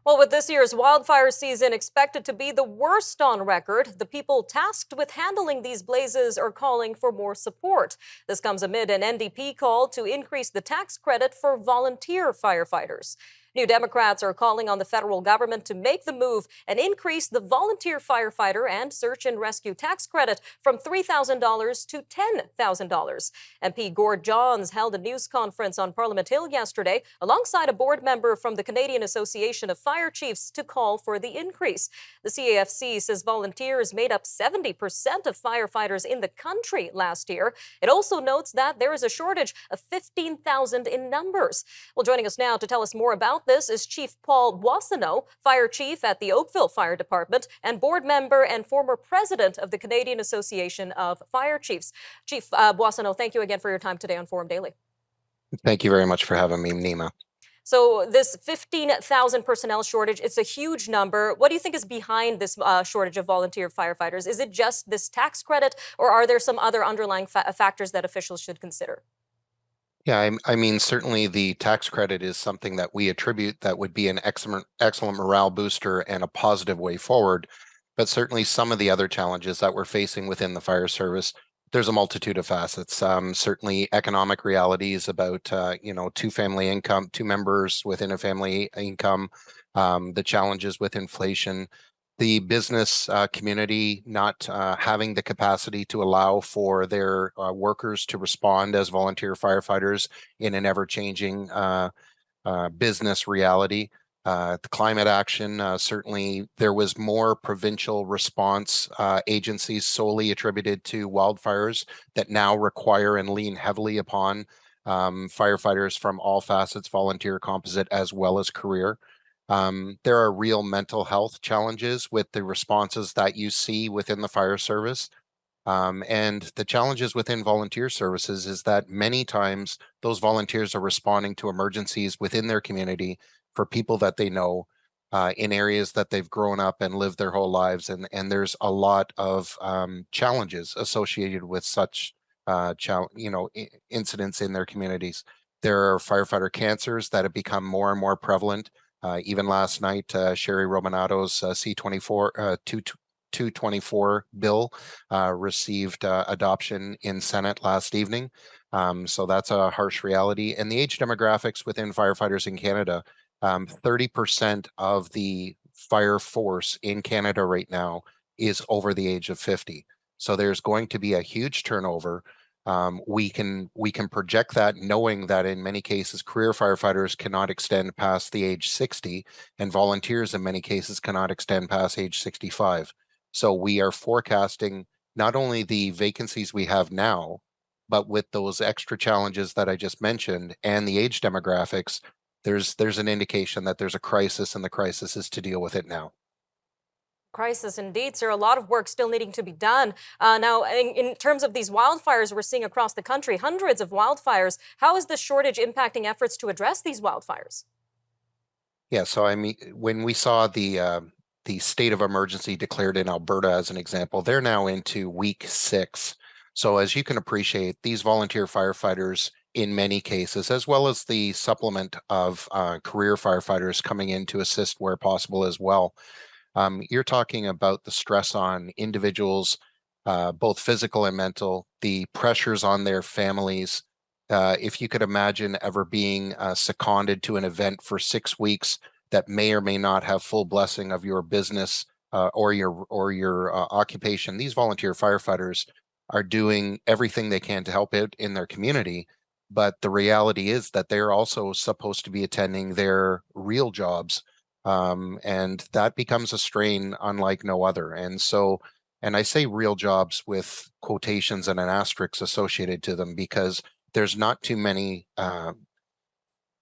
Well, with this year's wildfire season expected to be the worst on record, the people tasked with handling these blazes are calling for more support. This comes amid an NDP call to increase the tax credit for volunteer firefighters. New Democrats are calling on the federal government to make the move and increase the volunteer firefighter and search and rescue tax credit from $3,000 to $10,000. MP Gord Johns held a news conference on Parliament Hill yesterday alongside a board member from the Canadian Association of Fire Chiefs to call for the increase. The CAFC says volunteers made up 70% of firefighters in the country last year. It also notes that there is a shortage of 15,000 in numbers. Well, joining us now to tell us more about this is Chief Paul Boissonneault, Fire Chief at the Oakville Fire Department and board member and former president of the Canadian Association of Fire Chiefs. Chief Boissonneault, thank you again for your time today on Forum Daily. Thank you very much for having me, Nima. So this 15,000 personnel shortage, it's a huge number. What do you think is behind this shortage of volunteer firefighters? Is it just this tax credit, or are there some other underlying factors that officials should consider? Yeah, I mean, certainly the tax credit is something that we attribute that would be an excellent morale booster and a positive way forward. But certainly some of the other challenges that we're facing within the fire service, there's a multitude of facets. Certainly economic realities about, two-family income, two members within a family income, the challenges with inflation, the business community not having the capacity to allow for their workers to respond as volunteer firefighters in an ever-changing business reality. The climate action, certainly there was more provincial response agencies solely attributed to wildfires that now require and lean heavily upon firefighters from all facets, volunteer, composite, as well as career. There are real mental health challenges with the responses that you see within the fire service. And the challenges within volunteer services is that many times those volunteers are responding to emergencies within their community for people that they know in areas that they've grown up and lived their whole lives. And there's a lot of challenges associated with such incidents in their communities. There are firefighter cancers that have become more and more prevalent. Even last night, Sherry Romanato's C-24 224 bill received adoption in Senate last evening. So that's a harsh reality. And the age demographics within firefighters in Canada, 30% of the fire force in Canada right now is over the age of 50. So there's going to be a huge turnover. We can project that knowing that in many cases career firefighters cannot extend past the age 60 and volunteers in many cases cannot extend past age 65. So we are forecasting not only the vacancies we have now, but with those extra challenges that I just mentioned and the age demographics, there's an indication that there's a crisis, and the crisis is to deal with it now. Crisis indeed, sir. A lot of work still needing to be done. Now, in terms of these wildfires we're seeing across the country, hundreds of wildfires, how is this shortage impacting efforts to address these wildfires? Yeah, so I mean, when we saw the state of emergency declared in Alberta as an example, they're now into week 6. So as you can appreciate, these volunteer firefighters in many cases, as well as the supplement of career firefighters coming in to assist where possible as well. You're talking about the stress on individuals, both physical and mental, the pressures on their families. If you could imagine ever being seconded to an event for 6 weeks that may or may not have full blessing of your business or your occupation, these volunteer firefighters are doing everything they can to help out in their community. But the reality is that they're also supposed to be attending their real jobs. And that becomes a strain unlike no other. And so, and I say real jobs with quotations and an asterisk associated to them because there's not too many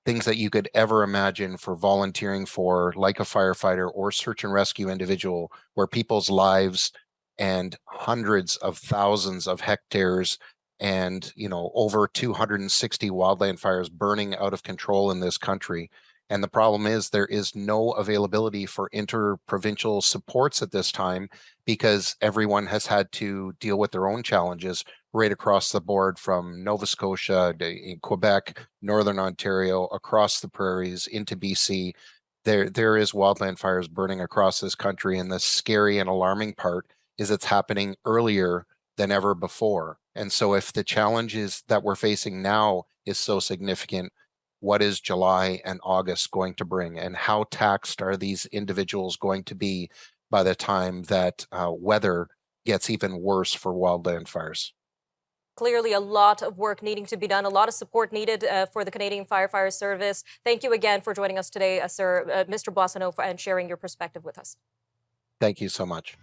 things that you could ever imagine for volunteering for, like a firefighter or search and rescue individual, where people's lives and hundreds of thousands of hectares and over 260 wildland fires burning out of control in this country. And the problem is there is no availability for interprovincial supports at this time because everyone has had to deal with their own challenges right across the board, from Nova Scotia, in Quebec, Northern Ontario, across the prairies into BC. There is wildland fires burning across this country, and the scary and alarming part is it's happening earlier than ever before. And so if the challenges that we're facing now is so significant, what is July and August going to bring, and how taxed are these individuals going to be by the time that weather gets even worse for wildland fires? Clearly, a lot of work needing to be done, a lot of support needed for the Canadian Firefighter Service. Thank you again for joining us today, Mr. Boissonneault, and sharing your perspective with us. Thank you so much.